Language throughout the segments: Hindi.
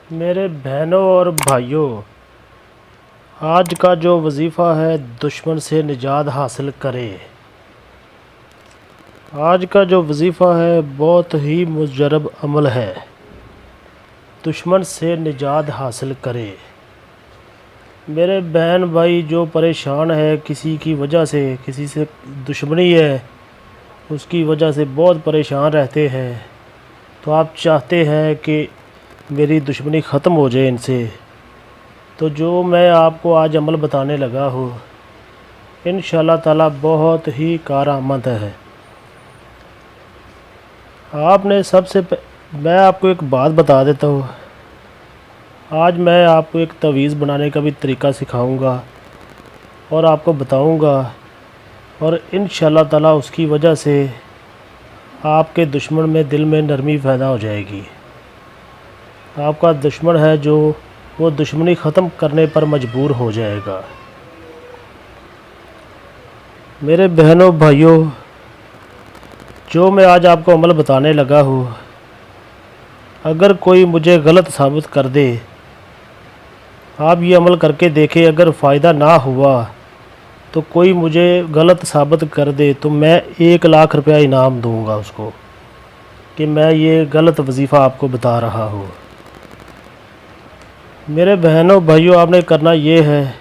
मेरे बहनों और भाइयों, आज का जो वजीफ़ा है दुश्मन से निजात हासिल करें। आज का जो वजीफ़ा है बहुत ही मुजरब अमल है। दुश्मन से निजात हासिल करें। मेरे बहन भाई जो परेशान है किसी की वजह से, किसी से दुश्मनी है, उसकी वजह से बहुत परेशान रहते हैं, तो आप चाहते हैं कि मेरी दुश्मनी ख़त्म हो जाए इनसे, तो जो मैं आपको आज अमल बताने लगा हूँ इंशाअल्लाह ताला बहुत ही कारआमद है। मैं आपको एक बात बता देता हूँ। आज मैं आपको एक तवीज़ बनाने का भी तरीका सिखाऊंगा और आपको बताऊंगा, और इंशाअल्लाह ताला उसकी वजह से आपके दुश्मन में दिल में नरमी पैदा हो जाएगी। आपका दुश्मन है जो वो दुश्मनी ख़त्म करने पर मजबूर हो जाएगा। मेरे बहनों भाइयों, जो मैं आज आपको अमल बताने लगा हूँ, अगर कोई मुझे गलत साबित कर दे, आप ये अमल करके देखें। अगर फ़ायदा ना हुआ तो कोई मुझे गलत साबित कर दे तो मैं 1 लाख रुपया इनाम दूंगा उसको, कि मैं ये गलत वजीफ़ा आपको बता रहा हूँ। मेरे बहनों भाइयों, आपने करना ये है,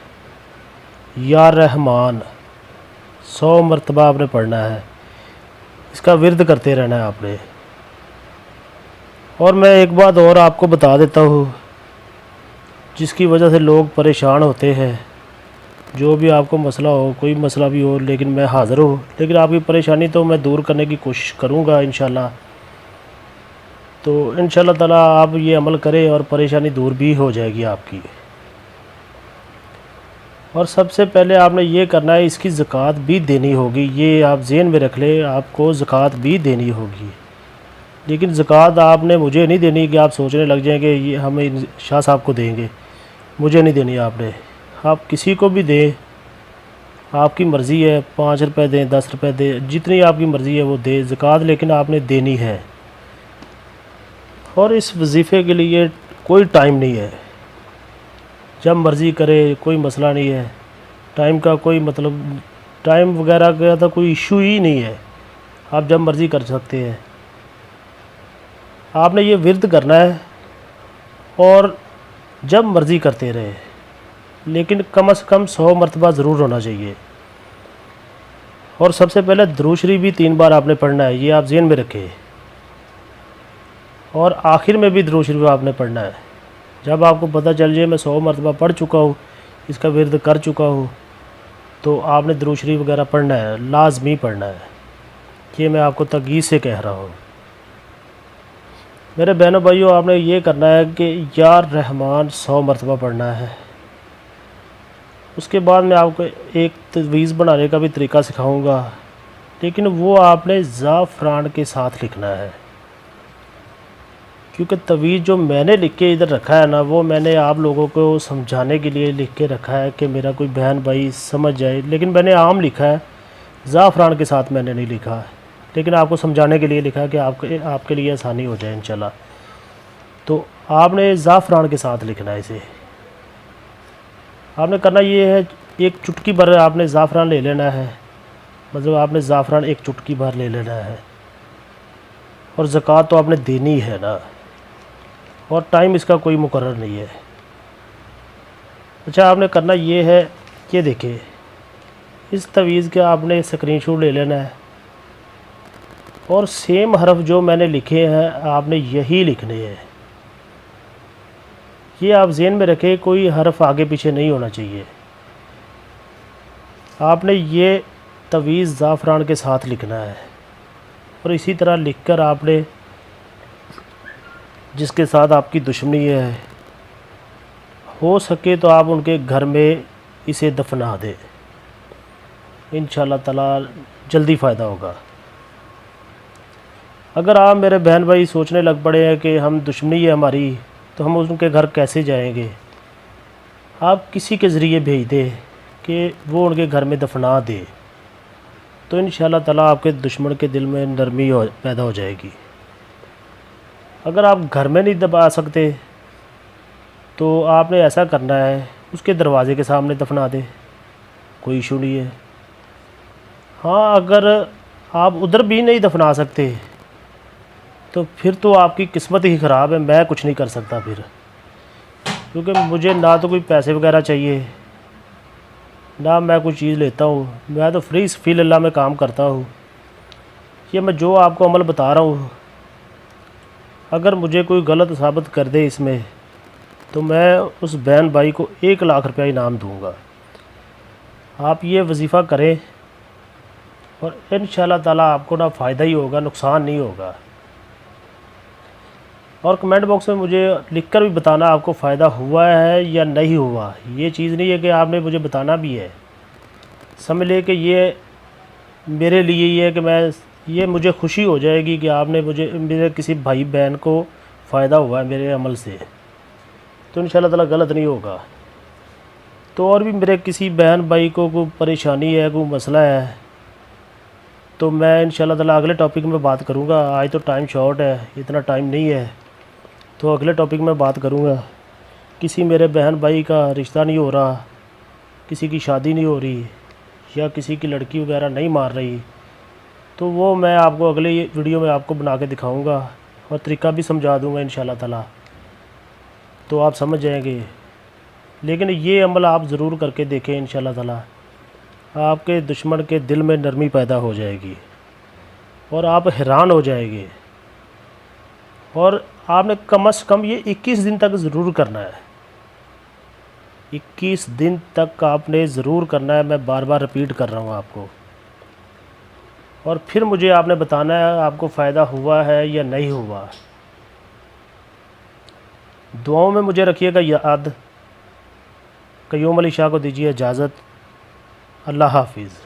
या रहमान 100 मरतबा आपने पढ़ना है। इसका विर्द करते रहना है आपने। और मैं एक बात और आपको बता देता हूँ जिसकी वजह से लोग परेशान होते हैं। जो भी आपको मसला हो, कोई मसला भी हो, लेकिन मैं हाज़िर हूँ। लेकिन आपकी परेशानी तो मैं दूर करने की कोशिश करूँगा इंशाल्लाह। तो इंशाल्लाह ताला आप ये अमल करें और परेशानी दूर भी हो जाएगी आपकी। और सबसे पहले आपने ये करना है, इसकी ज़कात भी देनी होगी। ये आप ज़हन में रख लें, आपको ज़कात भी देनी होगी। लेकिन ज़कात आपने मुझे नहीं देनी कि आप सोचने लग जाएंगे ये हमें शाह साहब को देंगे। मुझे नहीं देनी आपने, आप किसी को भी दें, आपकी मर्ज़ी है। 5 रुपये दें, 10 रुपये दें, जितनी आपकी मर्ज़ी है वो दें ज़कात, लेकिन आपने देनी है। और इस वजीफ़े के लिए कोई टाइम नहीं है, जब मर्ज़ी करे, कोई मसला नहीं है। टाइम का कोई मतलब, टाइम वगैरह का तो कोई इशू ही नहीं है, आप जब मर्ज़ी कर सकते हैं। आपने ये विर्द करना है और जब मर्ज़ी करते रहे, लेकिन कम से कम 100 मरतबा ज़रूर होना चाहिए। और सबसे पहले दुरूद शरीफ भी 3 बार आपने पढ़ना है, ये आप ज़हन में रखें। और आखिर में भी दुरूद शरीफ आपने पढ़ना है। जब आपको पता चल जाए मैं 100 मरतबा पढ़ चुका हूँ, इसका विर्द कर चुका हूँ, तो आपने दुरूद शरीफ वगैरह पढ़ना है, लाजमी पढ़ना है। ये मैं आपको तकीद से कह रहा हूँ। मेरे बहनों भाइयों, आपने ये करना है कि या रहमान 100 मरतबा पढ़ना है। उसके बाद मैं आपको एक तवीज़ बनाने का भी तरीका सिखाऊंगा, लेकिन वो आपने ज़ाफ़रान के साथ लिखना है। क्योंकि तवीज़ जो मैंने लिख के इधर रखा है ना, वो मैंने आप लोगों को समझाने के लिए लिख के रखा है कि मेरा कोई बहन भाई समझ जाए। लेकिन मैंने आम लिखा है, ज़ाफ़रान के साथ मैंने नहीं लिखा है, लेकिन आपको समझाने के लिए लिखा है कि आपके लिए आसानी हो जाए इंशाल्लाह। तो आपने ज़ाफ़रान के साथ लिखना है इसे। आपने करना ये है, एक चुटकी भर आपने ज़ाफ़रान ले लेना है, मतलब आपने ज़ाफ़रान एक चुटकी भर ले लेना है। और ज़कात तो आपने देनी है ना, और टाइम इसका कोई मुकर्रर नहीं है। अच्छा, आपने करना ये है, ये देखिए, इस तवीज़ के आपने स्क्रीनशॉट ले लेना है, और सेम हरफ जो मैंने लिखे हैं आपने यही लिखने हैं। ये आप ज़हन में रखें, कोई हरफ आगे पीछे नहीं होना चाहिए। आपने ये तवीज़ ज़ाफ़रान के साथ लिखना है, और इसी तरह लिखकर आपने जिसके साथ आपकी दुश्मनी है, हो सके तो आप उनके घर में इसे दफना दें। इंशाअल्लाह ताला जल्दी फ़ायदा होगा। अगर आप मेरे बहन भाई सोचने लग पड़े हैं कि हम दुश्मनी है हमारी, तो हम उनके घर कैसे जाएंगे, आप किसी के ज़रिए भेज दें कि वो उनके घर में दफना दे, तो इंशाअल्लाह ताला आपके दुश्मन के दिल में नरमी पैदा हो जाएगी। अगर आप घर में नहीं दबा सकते तो आपने ऐसा करना है, उसके दरवाज़े के सामने दफना दे, कोई इशू नहीं है। हाँ, अगर आप उधर भी नहीं दफना सकते तो फिर तो आपकी किस्मत ही ख़राब है, मैं कुछ नहीं कर सकता फिर, क्योंकि मुझे ना तो कोई पैसे वगैरह चाहिए, ना मैं कोई चीज़ लेता हूँ। मैं तो फ्री फील अल्लाह में काम करता हूँ। ये मैं जो आपको अमल बता रहा हूँ, अगर मुझे कोई गलत साबित कर दे इसमें, तो मैं उस बहन भाई को 1 लाख रुपया इनाम दूँगा। आप ये वजीफ़ा करें और इंशाअल्लाह ताला आपको ना फ़ायदा ही होगा, नुकसान नहीं होगा। और कमेंट बॉक्स में मुझे लिखकर भी बताना आपको फ़ायदा हुआ है या नहीं हुआ। ये चीज़ नहीं है कि आपने मुझे बताना भी है, समझ ले कि ये मेरे लिए ये है कि ये मुझे खुशी हो जाएगी कि आपने मेरे किसी भाई बहन को फ़ायदा हुआ है मेरे अमल से, तो इंशाअल्लाह ताला गलत नहीं होगा। तो और भी मेरे किसी बहन भाई को कोई परेशानी है, कोई मसला है, तो मैं इंशाअल्लाह ताला अगले टॉपिक में बात करूँगा। आज तो टाइम शॉर्ट है, इतना टाइम नहीं है, तो अगले टॉपिक में बात करूँगा। किसी मेरे बहन भाई का रिश्ता नहीं हो रहा, किसी की शादी नहीं हो रही, या किसी की लड़की वगैरह नहीं मार रही, तो वो मैं आपको अगले वीडियो में आपको बना के दिखाऊँगा और तरीका भी समझा दूँगा इंशाअल्लाह ताला, तो आप समझ जाएंगे। लेकिन ये अमल आप ज़रूर करके देखें, इंशाअल्लाह ताला आपके दुश्मन के दिल में नरमी पैदा हो जाएगी और आप हैरान हो जाएंगे। और आपने कम से कम ये 21 दिन तक ज़रूर करना है, 21 दिन तक आपने ज़रूर करना है। मैं बार बार रिपीट कर रहा हूँ आपको, और फिर मुझे आपने बताना है आपको फ़ायदा हुआ है या नहीं हुआ। दुआओं में मुझे रखिएगा याद। क़य्यूम अली शाह को दीजिए इजाज़त। अल्लाह हाफिज़।